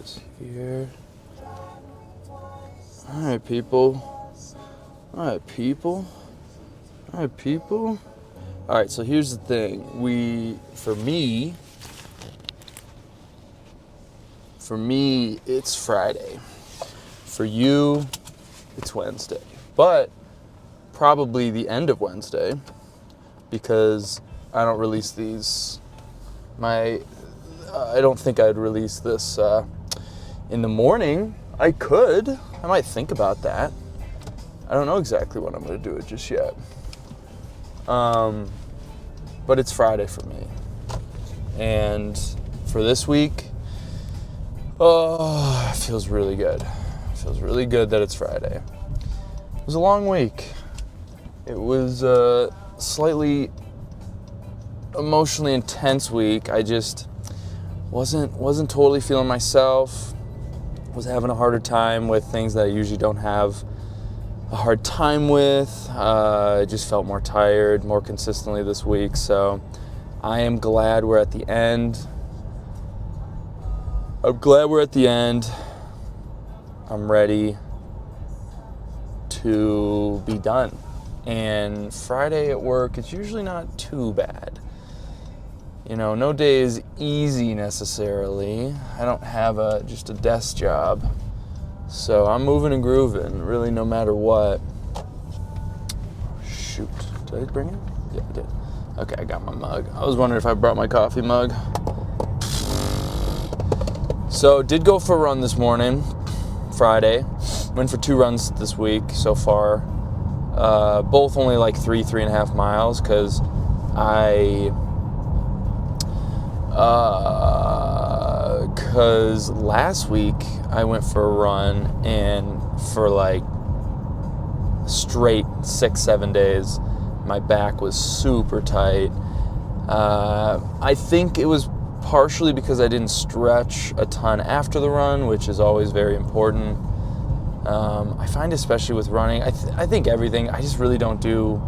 this here. Alright, people. Alright, so here's the thing. For me, it's Friday. For you, it's Wednesday. But probably the end of Wednesday, because I don't release these. I don't think I'd release this in the morning. I could. I might think about that. I don't know exactly when I'm going to do it just yet. But it's Friday for me. And for this week, it feels really good. It feels really good that it's Friday. It was a long week. It was a slightly emotionally intense week. I just wasn't totally feeling myself. Was having a harder time with things that I usually don't have a hard time with. I just felt more tired more consistently this week. So I am glad we're at the end. I'm ready to be done. And Friday at work, it's usually not too bad. You know, no day is easy necessarily. I don't have just a desk job. So I'm moving and grooving, really, no matter what. Shoot, did I bring it? Yeah, I did. Okay, I got my mug. I was wondering if I brought my coffee mug. So, did go for a run this morning, Friday. Went for 2 runs this week so far. Both only like 3.5 miles, because because last week I went for a run, and for like straight 6-7 days my back was super tight. I think it was partially because I didn't stretch a ton after the run, which is always very important. I find, especially with running, I think everything, I just really don't do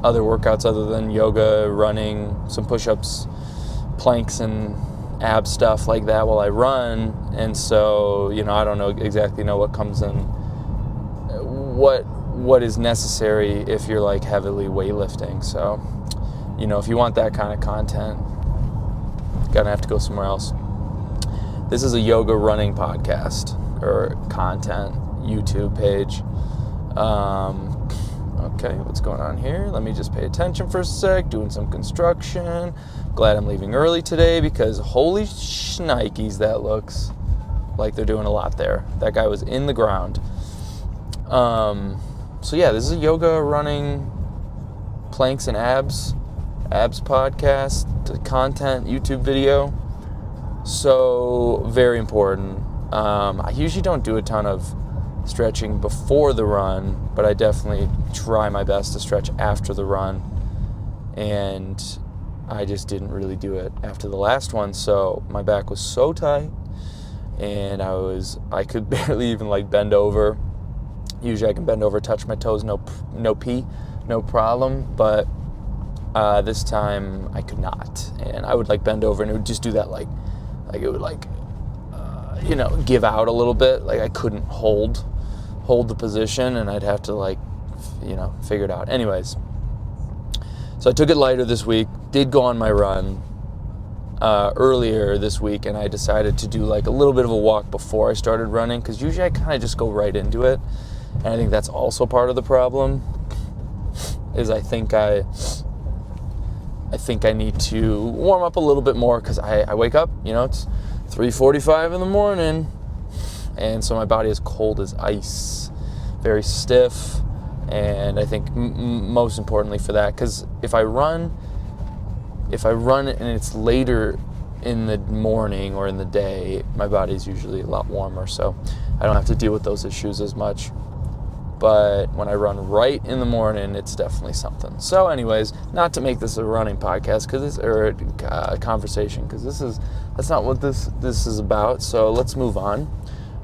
other workouts other than yoga, running, some push-ups, planks and ab stuff like that while I run. And so, I don't exactly know what comes in, what is necessary if you're like heavily weightlifting. So, if you want that kind of content, you're gonna have to go somewhere else. This is a yoga running podcast or content YouTube page. Okay, what's going on here? Let me just pay attention for a sec. Doing some construction. Glad I'm leaving early today, because holy shnikes, that looks like they're doing a lot there. That guy was in the ground. So yeah, this is a yoga, running, planks and abs podcast, content, YouTube video. So very important. I usually don't do a ton of stretching before the run, but I definitely try my best to stretch after the run, and I just didn't really do it after the last one. So my back was so tight, and I could barely even like bend over. Usually I can bend over, touch my toes, no problem, but this time I could not. And I would like bend over, and it would just do that like it would like give out a little bit. Like I couldn't hold the position, and I'd have to like figure it out. Anyways, so I took it lighter this week. Did go on my run earlier this week, and I decided to do like a little bit of a walk before I started running, because usually I kind of just go right into it. And I think that's also part of the problem, is I think I need to warm up a little bit more, because I wake up, it's 3:45 in the morning, and so my body is cold as ice, very stiff. And I think most importantly for that, because if I run and it's later in the morning or in the day, my body's usually a lot warmer, so I don't have to deal with those issues as much. But when I run right in the morning, it's definitely something. So anyways, not to make this a running podcast, or a conversation, because that's not what this is about. So let's move on.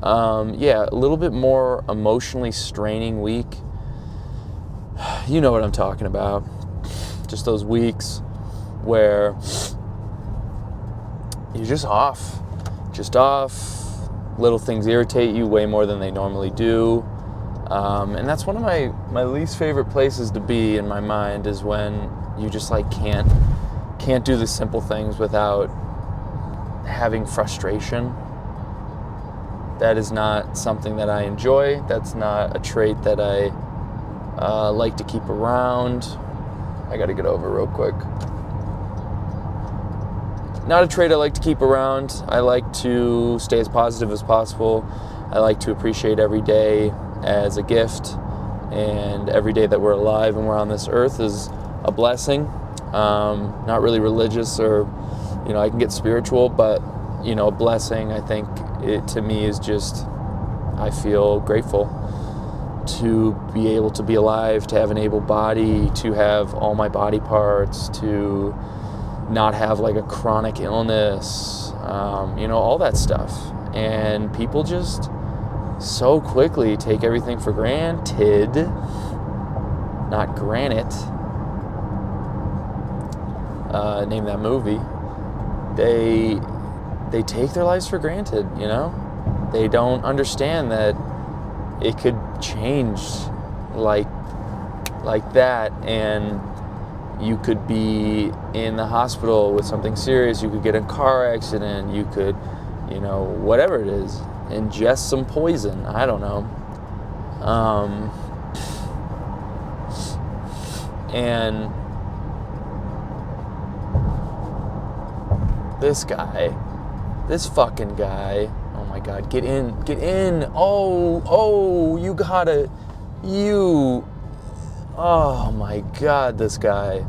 A little bit more emotionally straining week. You know what I'm talking about. Just those weeks where you're just off. Little things irritate you way more than they normally do. And that's one of my least favorite places to be in my mind, is when you just like can't do the simple things without having frustration. That is not something that I enjoy. That's not a trait that I like to keep around. I gotta get over real quick. Not a trait I like to keep around. I like to stay as positive as possible. I like to appreciate every day as a gift, and every day that we're alive and we're on this earth is a blessing. Not really religious, or I can get spiritual, but a blessing, I think it to me is just, I feel grateful to be able to be alive, to have an able body, to have all my body parts, to not have like a chronic illness, all that stuff. And people just so quickly take everything for granted, not granite. Name that movie. They take their lives for granted, They don't understand that it could change like that, and you could be in the hospital with something serious, you could get in a car accident, you could, whatever it is, ingest some poison, I don't know. And this fucking guy, oh my God, get in, oh my God, this guy,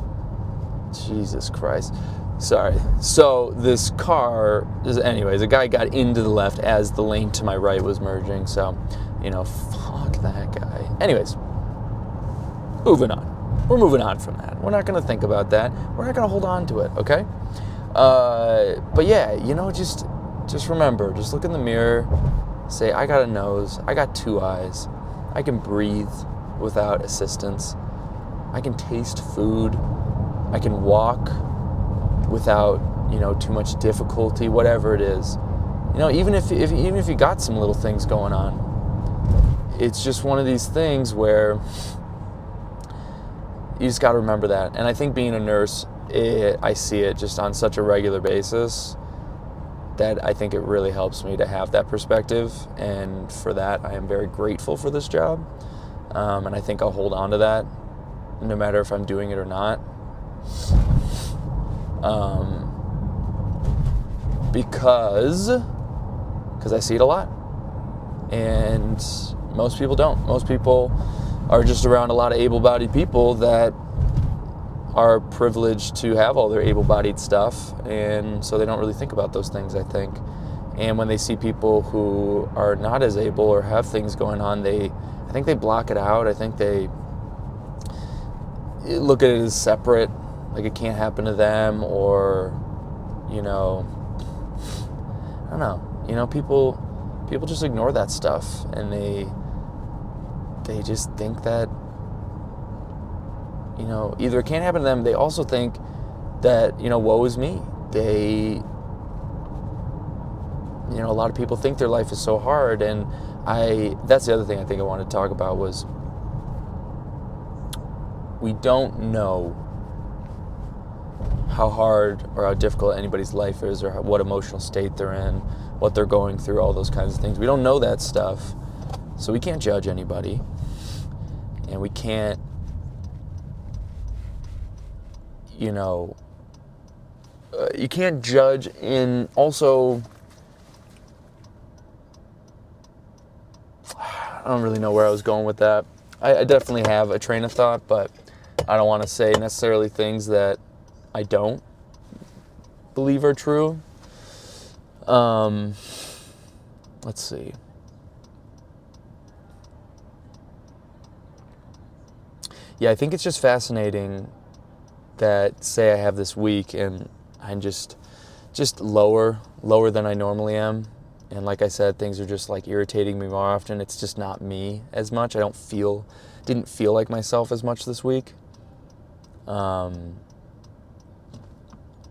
Jesus Christ. Sorry. So this car, anyways, a guy got into the left as the lane to my right was merging, so, fuck that guy. Anyways, moving on. We're moving on from that. We're not going to think about that. We're not going to hold on to it, okay? But yeah, just remember, just look in the mirror, say, I got a nose, I got two eyes, I can breathe without assistance, I can taste food, I can walk without, too much difficulty, whatever it is. Even if you got some little things going on, it's just one of these things where you just got to remember that. And I think being a nurse, I see it just on such a regular basis that I think it really helps me to have that perspective, and for that I am very grateful for this job, and I think I'll hold on to that no matter if I'm doing it or not, because I see it a lot, and most people don't. Most people are just around a lot of able-bodied people that are privileged to have all their able-bodied stuff, and so they don't really think about those things, I think. And when they see people who are not as able or have things going on, I think they block it out. I think they look at it as separate, like it can't happen to them, or I don't know. People just ignore that stuff, and they just think that either it can't happen to them. They also think that, woe is me. A lot of people think their life is so hard, and that's the other thing I think I wanted to talk about was, we don't know how hard or how difficult anybody's life is, or what emotional state they're in, what they're going through, all those kinds of things. We don't know that stuff, so we can't judge anybody, and we can't you can't judge. In also, I don't really know where I was going with that. I definitely have a train of thought, but I don't want to say necessarily things that I don't believe are true. Let's see. Yeah, I think it's just fascinating that, say I have this week and I'm just lower than I normally am. And like I said, things are just like irritating me more often. It's just not me as much. I didn't feel like myself as much this week. And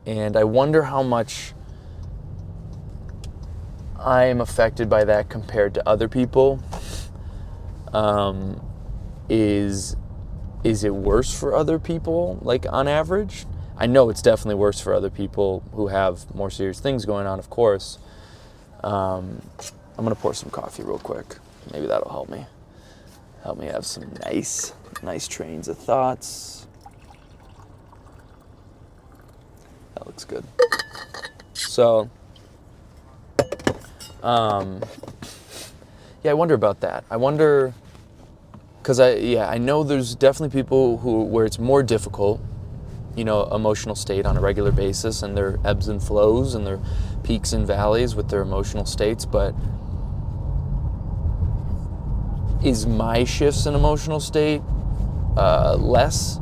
I wonder how much I'm affected by that compared to other people. Is it worse for other people, like on average? I know it's definitely worse for other people who have more serious things going on, of course. I'm gonna pour some coffee real quick. Maybe that'll help me have some nice trains of thoughts. That looks good. So, yeah, I wonder about that. I wonder, because I know there's definitely people where it's more difficult, emotional state on a regular basis, and their ebbs and flows and their peaks and valleys with their emotional states. But is my shifts in emotional state less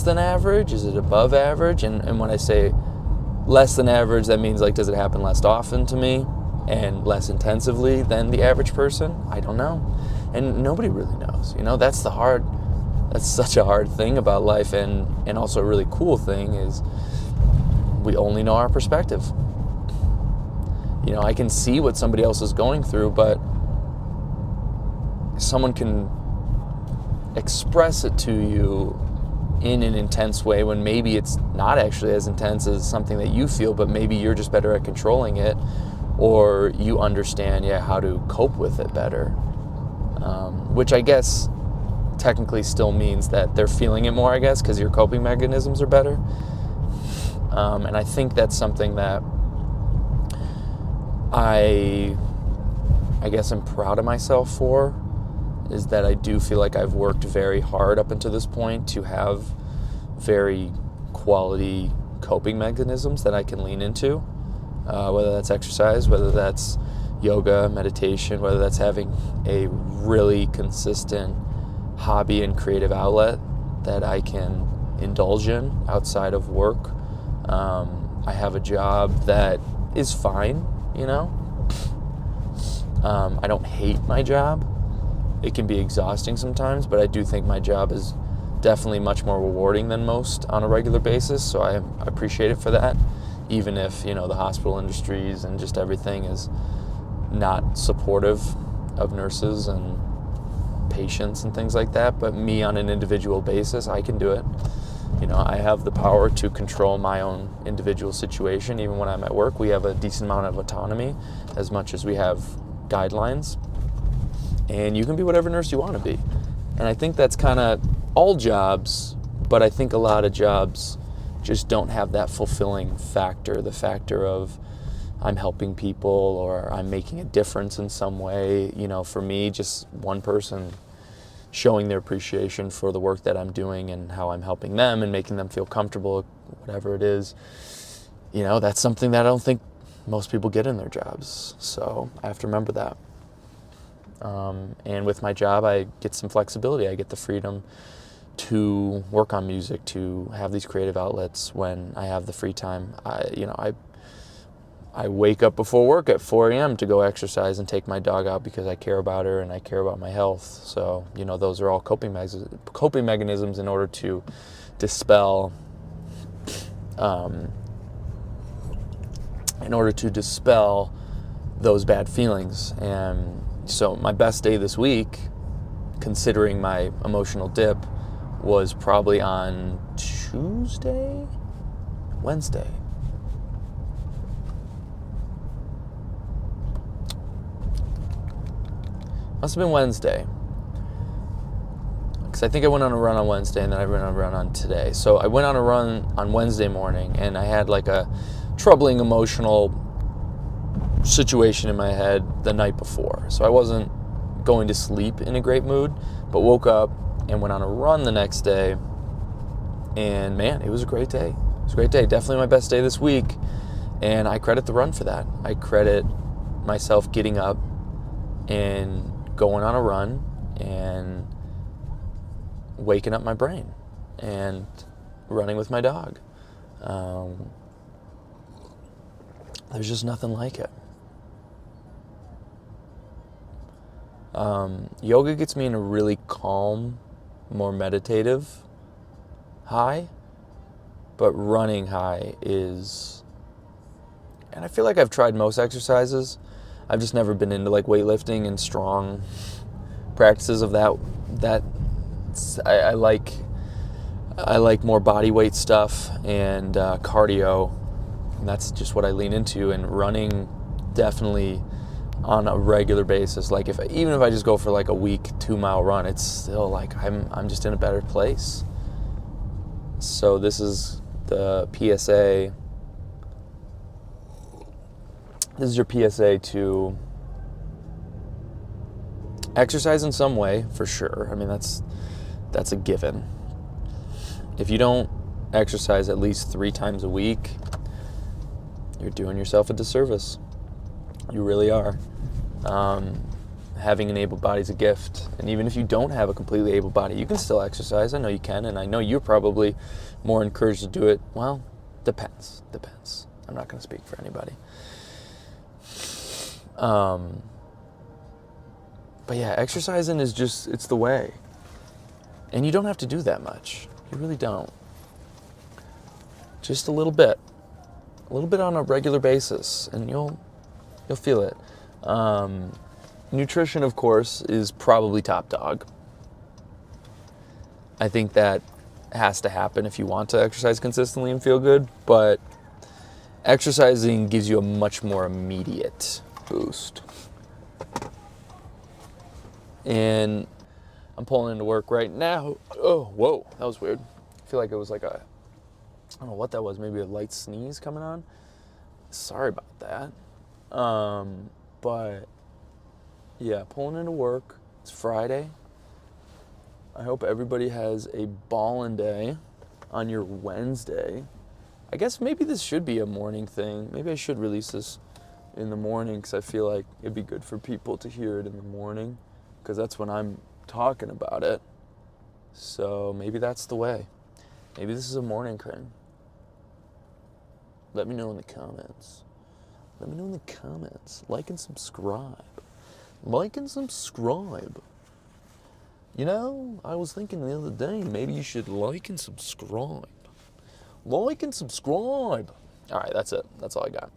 than average? Is it above average? And when I say less than average, that means, like, does it happen less often to me and less intensively than the average person? I don't know. And nobody really knows. That's such a hard thing about life, and also a really cool thing is we only know our perspective. I can see what somebody else is going through, but someone can express it to you in an intense way when maybe it's not actually as intense as something that you feel, but maybe you're just better at controlling it, or you understand how to cope with it better, which I guess technically still means that they're feeling it more, I guess, because your coping mechanisms are better. And I think that's something that I guess I'm proud of myself for, is that I do feel like I've worked very hard up until this point to have very quality coping mechanisms that I can lean into, whether that's exercise, whether that's yoga, meditation, whether that's having a really consistent hobby and creative outlet that I can indulge in outside of work. I have a job that is fine, I don't hate my job. It can be exhausting sometimes, but I do think my job is definitely much more rewarding than most on a regular basis, so I appreciate it for that, even if, the hospital industries and just everything is not supportive of nurses and patients and things like that. But me, on an individual basis, I can do it. I have the power to control my own individual situation. Even when I'm at work, we have a decent amount of autonomy, as much as we have guidelines. And you can be whatever nurse you want to be. And I think that's kind of all jobs, but I think a lot of jobs just don't have that fulfilling factor, the factor of I'm helping people or I'm making a difference in some way. For me, just one person showing their appreciation for the work that I'm doing and how I'm helping them and making them feel comfortable, whatever it is, that's something that I don't think most people get in their jobs. So I have to remember that. And with my job, I get some flexibility. I get the freedom to work on music, to have these creative outlets when I have the free time. I wake up before work at 4 a.m. to go exercise and take my dog out because I care about her and I care about my health. So, those are all coping mechanisms in order to dispel those bad feelings. And so my best day this week, considering my emotional dip, was probably on Wednesday. Must have been Wednesday. Because I think I went on a run on Wednesday and then I went on a run on today. So I went on a run on Wednesday morning and I had like a troubling emotional situation in my head the night before. So I wasn't going to sleep in a great mood, but woke up and went on a run the next day. And man, it was a great day. It was a great day. Definitely my best day this week. And I credit the run for that. I credit myself getting up and going on a run and waking up my brain and running with my dog. There's just nothing like it. Yoga gets me in a really calm, more meditative high, but running high is, and I feel like I've tried most exercises, I've just never been into like weightlifting and strong practices of that. I like more body weight stuff and cardio, and that's just what I lean into. And running, definitely on a regular basis. Like even if I just go for like a week 2-mile run, it's still like I'm just in a better place. So this is the PSA. This is your PSA to exercise in some way, for sure. I mean, that's a given. If you don't exercise at least 3 times a week, you're doing yourself a disservice. You really are. Having an able body is a gift. And even if you don't have a completely able body, you can still exercise. I know you can, and I know you're probably more encouraged to do it. Well, depends. I'm not going to speak for anybody. But yeah, exercising is just, it's the way. And you don't have to do that much. You really don't. Just a little bit on a regular basis, and you'll feel it. Nutrition, of course, is probably top dog. I think that has to happen if you want to exercise consistently and feel good, but exercising gives you a much more immediate boost. And I'm pulling into work right now. Oh, whoa, that was weird. I feel like it was like I don't know what that was, maybe a light sneeze coming on. Sorry about that. But yeah, pulling into work. It's Friday. I hope everybody has a ballin' day on your Wednesday. I guess maybe this should be a morning thing. Maybe I should release this in the morning, because I feel like it'd be good for people to hear it in the morning, because that's when I'm talking about it. So maybe that's the way. Maybe this is a morning thing. Let me know in the comments. Like and subscribe. You know, I was thinking the other day, maybe you should like and subscribe. All right, that's it. That's all I got.